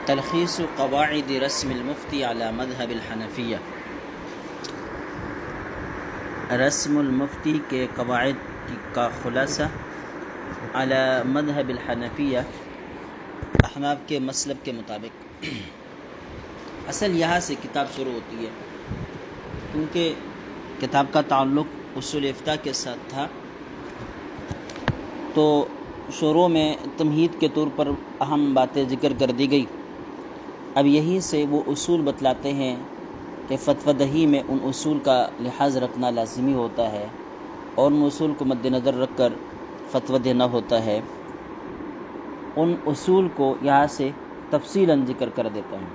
تلخیص قواعد رسم المفتی علی مذہب الحنفیہ۔ رسم المفتی کے قواعد کا خلاصہ علی مذہب الحنفیہ، احناف کے مسلک کے مطابق۔ اصل یہاں سے کتاب شروع ہوتی ہے، کیونکہ کتاب کا تعلق اصول افتاء کے ساتھ تھا، تو شروع میں تمہید کے طور پر اہم باتیں ذکر کر دی گئی۔ اب یہی سے وہ اصول بتلاتے ہیں کہ فتویٰ دہی میں ان اصول کا لحاظ رکھنا لازمی ہوتا ہے اور ان اصول کو مد نظر رکھ کر فتویٰ دینا ہوتا ہے۔ ان اصول کو یہاں سے تفصیلاً ذکر کر دیتا ہوں۔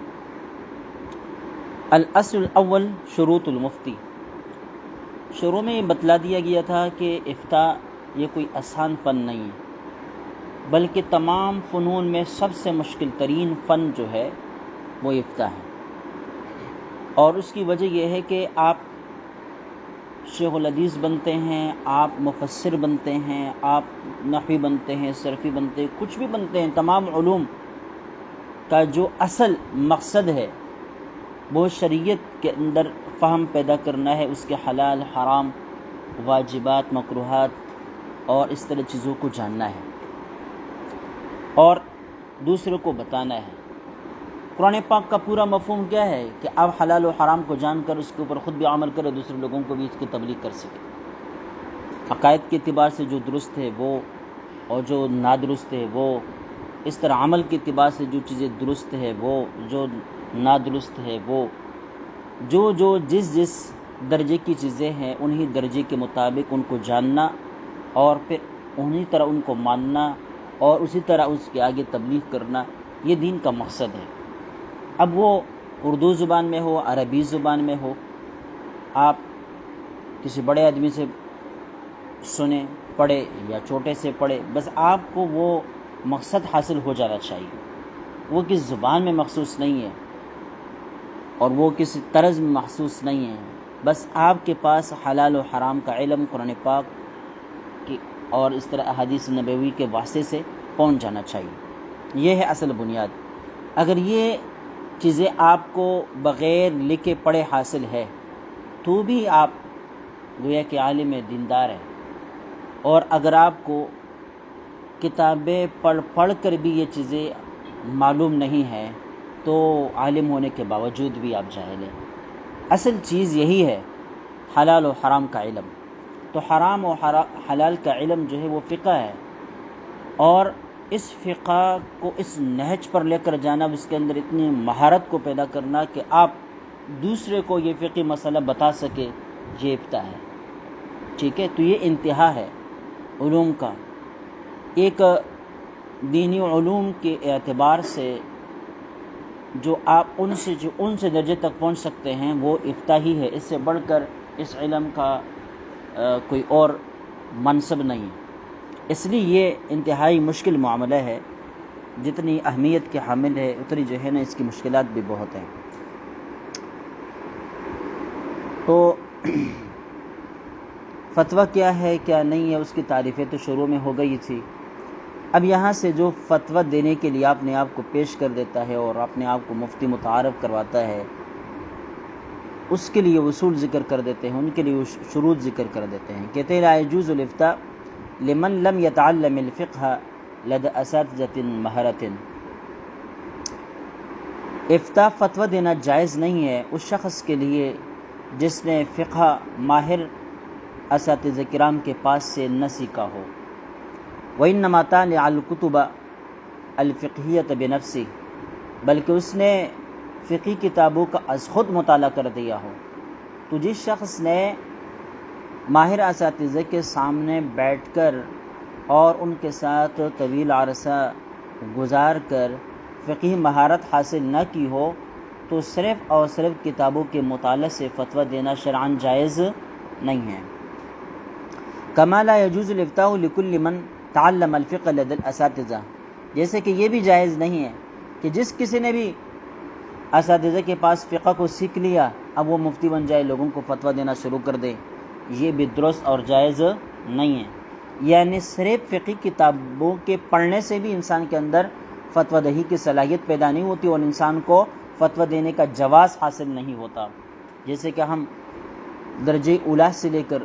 الاصل الاول شروط المفتی۔ شروع میں یہ بتلا دیا گیا تھا کہ افتاء یہ کوئی آسان فن نہیں ہے، بلکہ تمام فنون میں سب سے مشکل ترین فن جو ہے وہ افتاء ہے، اور اس کی وجہ یہ ہے کہ آپ شیخ الحدیث بنتے ہیں، آپ مفسر بنتے ہیں، آپ نحوی بنتے ہیں، صرفی بنتے ہیں، کچھ بھی بنتے ہیں، تمام علوم کا جو اصل مقصد ہے وہ شریعت کے اندر فہم پیدا کرنا ہے، اس کے حلال حرام، واجبات مکروہات اور اس طرح چیزوں کو جاننا ہے اور دوسروں کو بتانا ہے۔ قرآن پاک کا پورا مفہوم کیا ہے کہ آپ حلال و حرام کو جان کر اس کے اوپر خود بھی عمل کرے، دوسرے لوگوں کو بھی اس کی تبلیغ کر سکے۔ عقائد کے اعتبار سے جو درست ہے وہ اور جو نادرست ہے وہ، اس طرح عمل کے اعتبار سے جو چیزیں درست ہے وہ، جو نادرست ہے وہ، جو جس درجے کی چیزیں ہیں انہی درجے کے مطابق ان کو جاننا اور پھر انہی طرح ان کو ماننا اور اسی طرح اس کے آگے تبلیغ کرنا، یہ دین کا مقصد ہے۔ اب وہ اردو زبان میں ہو، عربی زبان میں ہو، آپ کسی بڑے آدمی سے سنیں، پڑھے یا چھوٹے سے پڑھے، بس آپ کو وہ مقصد حاصل ہو جانا چاہیے۔ وہ کس زبان میں مخصوص نہیں ہے اور وہ کسی طرز میں مخصوص نہیں ہے، بس آپ کے پاس حلال و حرام کا علم قرآن پاک کی اور اس طرح احادیث نبوی کے واسطے سے پہنچ جانا چاہیے۔ یہ ہے اصل بنیاد۔ اگر یہ چیزیں آپ کو بغیر لکھے پڑھے حاصل ہے تو بھی آپ گویا کہ عالم دیندار ہیں، اور اگر آپ کو کتابیں پڑھ کر بھی یہ چیزیں معلوم نہیں ہیں تو عالم ہونے کے باوجود بھی آپ جاہل ہیں۔ اصل چیز یہی ہے، حلال و حرام کا علم۔ تو حرام و حلال کا علم جو ہے وہ فقہ ہے، اور اس فقہ کو اس نہج پر لے کر جانا، اس کے اندر اتنی مہارت کو پیدا کرنا کہ آپ دوسرے کو یہ فقہی مسئلہ بتا سکے، یہ افتاء ہے۔ ٹھیک ہے، تو یہ انتہا ہے علوم کا۔ ایک دینی علوم کے اعتبار سے جو آپ ان سے درجے تک پہنچ سکتے ہیں وہ افتاء ہی ہے، اس سے بڑھ کر اس علم کا کوئی اور منصب نہیں۔ اس لیے یہ انتہائی مشکل معاملہ ہے، جتنی اہمیت کے حامل ہے اتنی جو ہے نا اس کی مشکلات بھی بہت ہیں۔ تو فتویٰ کیا ہے کیا نہیں ہے اس کی تعریفیں تو شروع میں ہو گئی تھی۔ اب یہاں سے جو فتویٰ دینے کے لیے اپنے آپ کو پیش کر دیتا ہے اور اپنے آپ کو مفتی متعارف کرواتا ہے، اس کے لیے اصول ذکر کر دیتے ہیں، ان کے لیے شروط ذکر کر دیتے ہیں۔ کہتے ہیں لا يجوز الافتاء لمن لم يتعلم الفقہ لدى اساتذة مہرۃ۔ افتاء فتویٰ دینا جائز نہیں ہے اس شخص کے لیے جس نے فقہ ماہر اساتذہ کرام کے پاس سے نہ سیکھا ہو۔ وإنما طالع الكتب الفقہیۃ بنفسہ، بلکہ اس نے فقہی کتابوں کا از خود مطالعہ کر دیا ہو۔ تو جس شخص نے ماہر اساتذہ کے سامنے بیٹھ کر اور ان کے ساتھ طویل عرصہ گزار کر فقہی مہارت حاصل نہ کی ہو تو صرف اور صرف کتابوں کے مطالعہ سے فتویٰ دینا شرعاً جائز نہیں ہے۔ کما لا يجوز الافتاء لكل من تعلم الفقہ لدى الاساتذہ، جیسے کہ یہ بھی جائز نہیں ہے کہ جس کسی نے بھی اساتذہ کے پاس فقہ کو سیکھ لیا اب وہ مفتی بن جائے، لوگوں کو فتویٰ دینا شروع کر دے، یہ بھی درست اور جائز نہیں ہے۔ یعنی صرف فقہی کتابوں کے پڑھنے سے بھی انسان کے اندر فتویٰ دہی کی صلاحیت پیدا نہیں ہوتی اور انسان کو فتویٰ دینے کا جواز حاصل نہیں ہوتا۔ جیسے کہ ہم درجہ اولی سے لے کر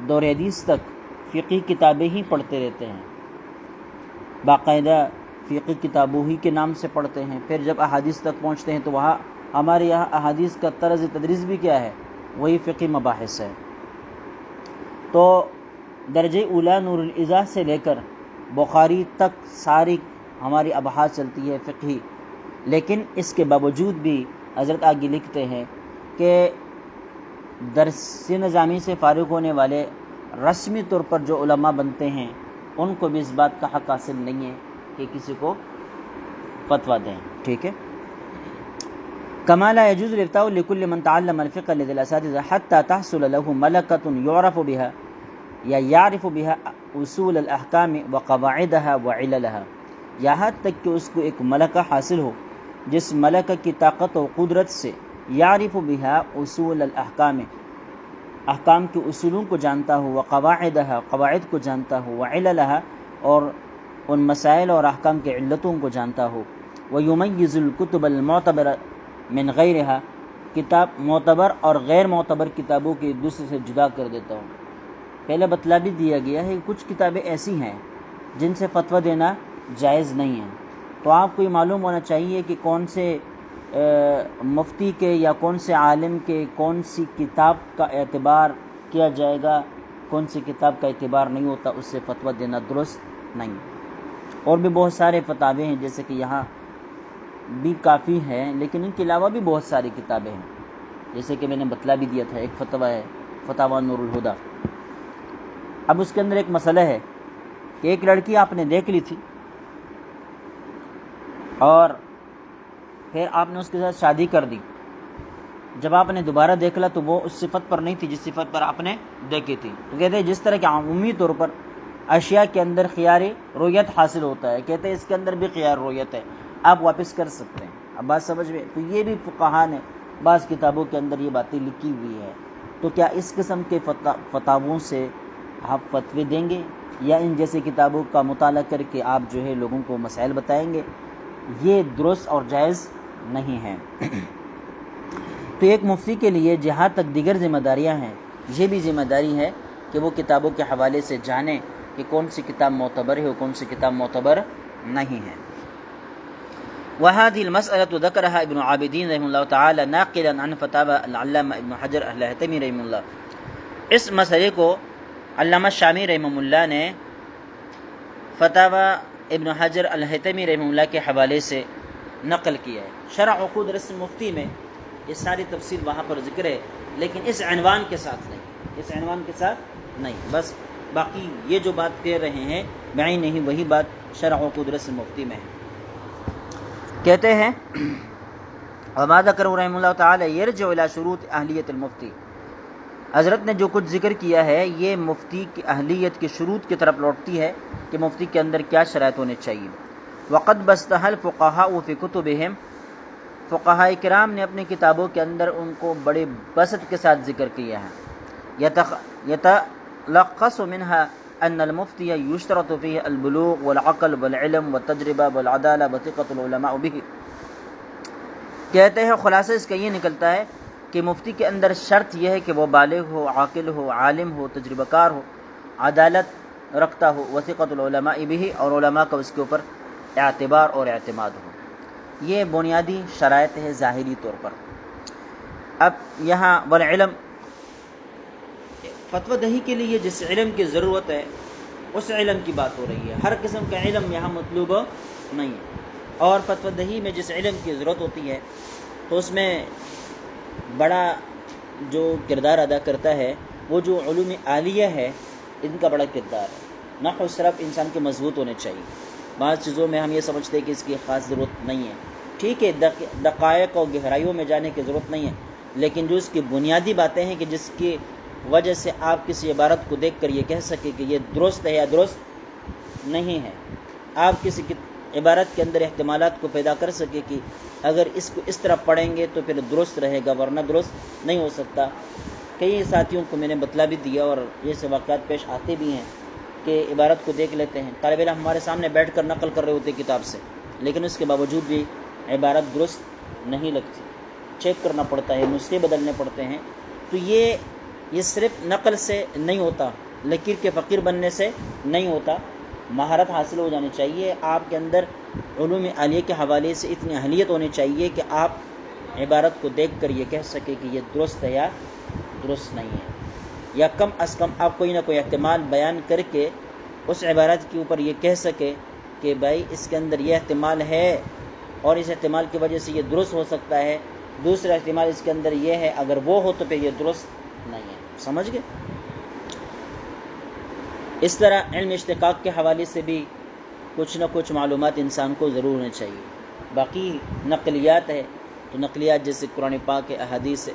دور حدیث تک فقہی کتابیں ہی پڑھتے رہتے ہیں، باقاعدہ فقہی کتابوں ہی کے نام سے پڑھتے ہیں، پھر جب احادیث تک پہنچتے ہیں تو وہاں ہمارے یہاں احادیث کا طرز تدریس بھی کیا ہے؟ وہی فقہی مباحث ہے۔ تو درجہ اولی نور الازاں سے لے کر بخاری تک ساری ہماری ابحاث چلتی ہے فقہی، لیکن اس کے باوجود بھی حضرت آگے لکھتے ہیں کہ درس نظامی سے فارغ ہونے والے رسمی طور پر جو علماء بنتے ہیں ان کو بھی اس بات کا حق حاصل نہیں ہے کہ کسی کو فتویٰ دیں، ٹھیک ہے۔ كما لا يجوز الافتاء لكل من تعلم الفقه لدى الاساتذه حتى تحصل له ملكة يعرف بها یا يعرف بها اصول الاحکام وقواعدها وعللها، یہاں تک کہ اس کو ایک ملکہ حاصل ہو جس ملکہ کی طاقت و قدرت سے یعرف بها اصول الاحکام، احکام کے اصولوں کو جانتا ہو، وقواعدها، قواعد کو جانتا ہو، وعللها، اور ان مسائل اور احکام کے علتوں کو جانتا ہو، ويميز الكتب المعتبرة من غیرها، کتاب معتبر اور غیر معتبر کتابوں کے ایک دوسرے سے جدا کر دیتا ہوں۔ پہلے بتلا بھی دیا گیا ہے کچھ کتابیں ایسی ہیں جن سے فتویٰ دینا جائز نہیں ہے، تو آپ کو یہ معلوم ہونا چاہیے کہ کون سے مفتی کے یا کون سے عالم کے کون سی کتاب کا اعتبار کیا جائے گا، کون سی کتاب کا اعتبار نہیں ہوتا، اس سے فتویٰ دینا درست نہیں۔ اور بھی بہت سارے فتاوے ہیں، جیسے کہ یہاں بھی کافی ہیں، لیکن ان کے علاوہ بھی بہت ساری کتابیں ہیں، جیسے کہ میں نے بتلا بھی دیا تھا، ایک فتویٰ ہے فتاوی نور الہدیٰ۔ اب اس کے اندر ایک مسئلہ ہے کہ ایک لڑکی آپ نے دیکھ لی تھی اور پھر آپ نے اس کے ساتھ شادی کر دی، جب آپ نے دوبارہ دیکھا تو وہ اس صفت پر نہیں تھی جس صفت پر آپ نے دیکھی تھی، تو کہتے ہیں جس طرح کہ عمومی طور پر اشیاء کے اندر خیار رویت حاصل ہوتا ہے، کہتے ہیں اس کے اندر بھی خیار رویت ہے، آپ واپس کر سکتے ہیں۔ اب بات سمجھ میں، تو یہ بھی فقہاء نے بعض کتابوں کے اندر یہ باتیں لکھی ہوئی ہے، تو کیا اس قسم کے فتاووں سے آپ فتوے دیں گے یا ان جیسے کتابوں کا مطالعہ کر کے آپ جو ہے لوگوں کو مسائل بتائیں گے؟ یہ درست اور جائز نہیں ہے۔ تو ایک مفتی کے لیے جہاں تک دیگر ذمہ داریاں ہیں، یہ بھی ذمہ داری ہے کہ وہ کتابوں کے حوالے سے جانیں کہ کون سی کتاب معتبر ہے اور کون سی کتاب معتبر نہیں ہے۔ وهذه المسألة ذكرها ابن عابدین رحمہ اللہ تعالی ناقلا عن فتاوى العلامہ ابن حجر الہیتمی رحمہ اللہ، اس مسئلے کو علامہ شامی رحمہ اللہ نے فتاوی ابن حجر الہیتمی رحمہ اللہ کے حوالے سے نقل کیا ہے۔ شرح عقود رسم مفتی میں یہ ساری تفصیل وہاں پر ذکر ہے، لیکن اس عنوان کے ساتھ نہیں، اس عنوان کے ساتھ نہیں، بس باقی یہ جو بات کہہ رہے ہیں بعین نہیں، وہی بات شرح عقود رسم مفتی میں ہے۔ کہتے ہیں وما ذکر رحمہ اللہ تعالی یرجع الی شروط اہلیت المفتی، حضرت نے جو کچھ ذکر کیا ہے یہ مفتی کی اہلیت کی شروط کی طرف لوٹتی ہے کہ مفتی کے اندر کیا شرائط ہونے چاہیے۔ وقد بسطها الفقهاء فی کتبہم، فقہاء کرام نے اپنی کتابوں کے اندر ان کو بڑے بسط کے ساتھ ذکر کیا ہے۔ یتلخص منها ان المفتی یشترط فیہ البلوغ والعقل والعلم والتجربہ والعدالہ وثقۃ العلماء بہ، کہتے ہیں خلاصہ اس کا یہ نکلتا ہے کہ مفتی کے اندر شرط یہ ہے کہ وہ بالغ ہو، عاقل ہو، عالم ہو، تجربہ کار ہو، عدالت رکھتا ہو، وثقۃ العلماء بہ، اور علماء کا اس کے اوپر اعتبار اور اعتماد ہو۔ یہ بنیادی شرائط ہے ظاہری طور پر۔ اب یہاں والعلم، فتویٰ دہی کے لیے جس علم کی ضرورت ہے اس علم کی بات ہو رہی ہے، ہر قسم کا علم یہاں مطلوب نہیں ہے، اور فتویٰ دہی میں جس علم کی ضرورت ہوتی ہے تو اس میں بڑا جو کردار ادا کرتا ہے وہ جو علوم عالیہ ہے ان کا بڑا کردار ہے۔ نحو و صرف انسان کے مضبوط ہونے چاہیے، بعض چیزوں میں ہم یہ سمجھتے ہیں کہ اس کی خاص ضرورت نہیں ہے، ٹھیک ہے دقائق اور گہرائیوں میں جانے کی ضرورت نہیں ہے، لیکن جو اس کی بنیادی باتیں ہیں کہ جس کی وجہ سے آپ کسی عبارت کو دیکھ کر یہ کہہ سکیں کہ یہ درست ہے یا درست نہیں ہے، آپ کسی عبارت کے اندر احتمالات کو پیدا کر سکے کہ اگر اس کو اس طرح پڑھیں گے تو پھر درست رہے گا ورنہ درست نہیں ہو سکتا۔ کئی ساتھیوں کو میں نے بتلا بھی دیا اور یہ سے واقعات پیش آتے بھی ہیں کہ عبارت کو دیکھ لیتے ہیں، طالب علم ہمارے سامنے بیٹھ کر نقل کر رہے ہوتے کتاب سے، لیکن اس کے باوجود بھی عبارت درست نہیں لگتی، چیک کرنا پڑتا ہے، نسخے بدلنے پڑتے ہیں۔ تو یہ صرف نقل سے نہیں ہوتا، لکیر کے فقیر بننے سے نہیں ہوتا، مہارت حاصل ہو جانی چاہیے، آپ کے اندر علوم عالیہ کے حوالے سے اتنی اہلیت ہونی چاہیے کہ آپ عبارت کو دیکھ کر یہ کہہ سکے کہ یہ درست ہے یا درست نہیں ہے، یا کم از کم آپ کوئی نہ کوئی احتمال بیان کر کے اس عبارت کے اوپر یہ کہہ سکے کہ بھائی اس کے اندر یہ احتمال ہے اور اس احتمال کی وجہ سے یہ درست ہو سکتا ہے، دوسرا احتمال اس کے اندر یہ ہے، اگر وہ ہو تو پھر یہ درست نہیں ہے۔ سمجھ گئے؟ اس طرح علم اشتقاق کے حوالے سے بھی کچھ نہ کچھ معلومات انسان کو ضرور ہونی چاہیے۔ باقی نقلیات ہے تو نقلیات جیسے قرآن پاک ہے، احادیث ہے،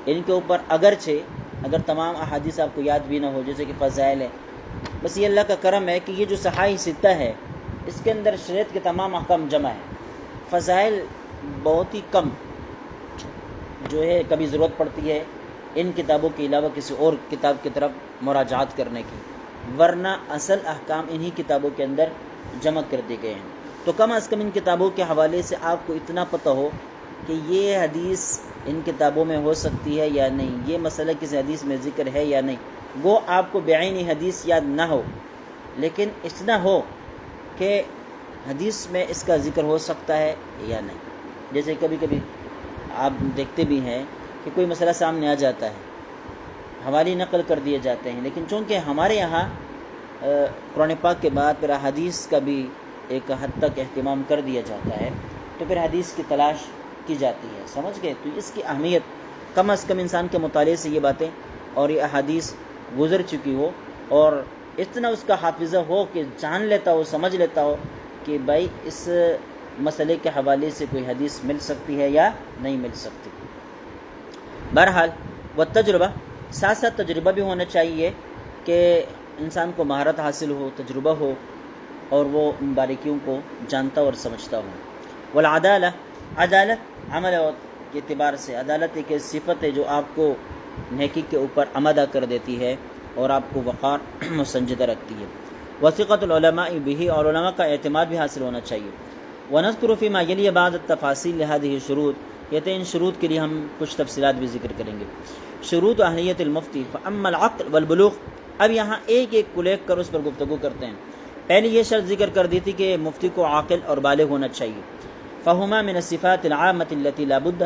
ان کے اوپر اگر تمام احادیث آپ کو یاد بھی نہ ہو، جیسے کہ فضائل ہے، بس یہ اللہ کا کرم ہے کہ یہ جو صحاحی ستہ ہے اس کے اندر شریعت کے تمام احکام جمع ہے، فضائل بہت ہی کم جو ہے کبھی ضرورت پڑتی ہے ان کتابوں کے علاوہ کسی اور کتاب کی طرف مراجعات کرنے کی، ورنہ اصل احکام انہی کتابوں کے اندر جمع کر دیے گئے ہیں۔ تو کم از کم ان کتابوں کے حوالے سے آپ کو اتنا پتہ ہو کہ یہ حدیث ان کتابوں میں ہو سکتی ہے یا نہیں، یہ مسئلہ کسی حدیث میں ذکر ہے یا نہیں، وہ آپ کو بعینی حدیث یاد نہ ہو، لیکن اتنا ہو کہ حدیث میں اس کا ذکر ہو سکتا ہے یا نہیں۔ جیسے کبھی کبھی آپ دیکھتے بھی ہیں کہ کوئی مسئلہ سامنے آ جاتا ہے، حوالے نقل کر دیے جاتے ہیں، لیکن چونکہ ہمارے یہاں قرآن پاک کے بعد پھر حدیث کا بھی ایک حد تک اہتمام کر دیا جاتا ہے، تو پھر حدیث کی تلاش کی جاتی ہے۔ سمجھ گئے؟ تو اس کی اہمیت کم از کم انسان کے مطالعے سے یہ باتیں اور یہ احادیث گزر چکی ہو، اور اتنا اس کا حافظہ ہو کہ جان لیتا ہو، سمجھ لیتا ہو کہ بھائی اس مسئلے کے حوالے سے کوئی حدیث مل سکتی ہے یا نہیں مل سکتی۔ بہرحال وہ تجربہ، ساتھ ساتھ تجربہ بھی ہونا چاہیے کہ انسان کو مہارت حاصل ہو، تجربہ ہو، اور وہ ان باریکیوں کو جانتا اور سمجھتا ہو۔ والعدالہ، عدالت عمل کے اعتبار سے عدالت ایک صفت ہے جو آپ کو نیکی کے اوپر آمادہ کر دیتی ہے اور آپ کو وقار مسنجدہ رکھتی ہے۔ وثقۃ العلماء بھی، اور علماء کا اعتماد بھی حاصل ہونا چاہیے۔ ونذکر فیما یلی بعض التفاصیل لهذه الشروط، کہتے ہیں ان شروط کے لیے ہم کچھ تفصیلات بھی ذکر کریں گے۔ شروط اہلیت المفتی، فاما العقل والبلوغ، اب یہاں ایک ایک کو لے کر اس پر گفتگو کرتے ہیں۔ پہلے یہ شرط ذکر کر دی تھی کہ مفتی کو عاقل اور بالغ ہونا چاہیے۔ فہما من الصفات العامة التي لا بد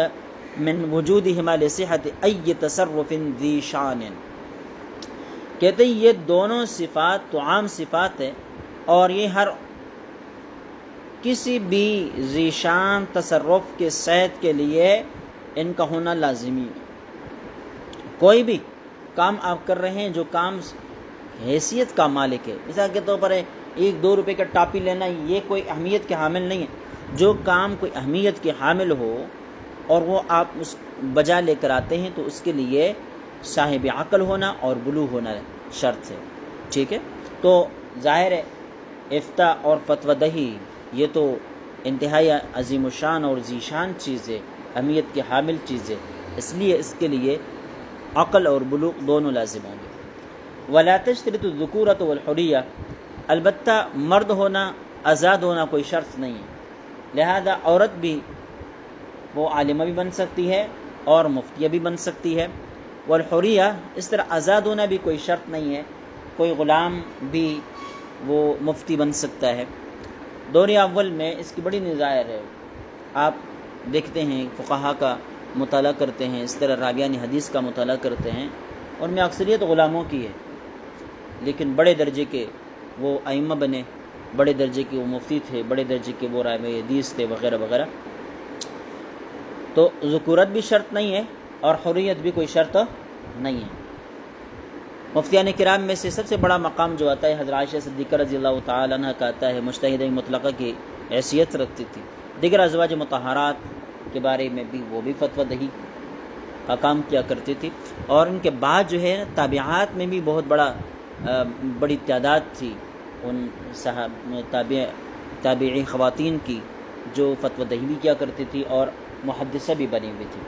من وجودهما لصحة أي تصرف ذی شان، کہتے ہیں یہ دونوں صفات تو عام صفات ہے، اور یہ ہر کسی بھی ذی شان تصرف کے صحت کے لیے ان کا ہونا لازمی ہے۔ کوئی بھی کام آپ کر رہے ہیں جو کام حیثیت کا مالک ہے، مثال کے طور پر 1-2 روپے کا ٹاپی لینا، یہ کوئی اہمیت کے حامل نہیں ہے۔ جو کام کوئی اہمیت کے حامل ہو اور وہ آپ اس بجا لے کر آتے ہیں تو اس کے لیے صاحب عقل ہونا اور بلوغ ہونا شرط ہے، ٹھیک ہے؟ تو ظاہر ہے افتاء اور فتوی دہی یہ تو انتہائی عظیم الشان اور ذی شان چیز ہے، اہمیت کے حامل چیز ہے، اس لیے اس کے لیے عقل اور بلوغ دونوں لازم ہوں گے۔ ولا تشترط الذکورۃ والحریہ، البتہ مرد ہونا، آزاد ہونا کوئی شرط نہیں ہے، لہذا عورت بھی وہ عالمہ بھی بن سکتی ہے اور مفتیہ بھی بن سکتی ہے۔ والحریہ، اس طرح آزاد ہونا بھی کوئی شرط نہیں ہے، کوئی غلام بھی وہ مفتی بن سکتا ہے۔ دور اول میں اس کی بڑی نظائر ہے، آپ دیکھتے ہیں فقہا کا مطالعہ کرتے ہیں، اس طرح راویان حدیث کا مطالعہ کرتے ہیں، اور میں اکثریت غلاموں کی ہے، لیکن بڑے درجے کے وہ ائمہ بنے، بڑے درجے کے وہ مفتی تھے، بڑے درجے کے وہ راوی حدیث تھے وغیرہ وغیرہ۔ تو ذکورت بھی شرط نہیں ہے اور حریت بھی کوئی شرط نہیں ہے۔ مفتیان کرام میں سے سب سے بڑا مقام جو آتا ہے حضرت عائشہ صدیقہ رضی اللہ تعالیٰ عنہ کا آتا ہے، مجتہدہ مطلقہ کی حیثیت رکھتی تھی۔ دیگر ازواج مطہرات کے بارے میں بھی وہ بھی فتوی دہی کا کام کیا کرتی تھی، اور ان کے بعد جو ہے تابعات میں بھی بہت بڑی تعداد تھی ان تابعی خواتین کی جو فتوی دہی بھی کیا کرتی تھی اور محدثہ بھی بنی ہوئی تھی۔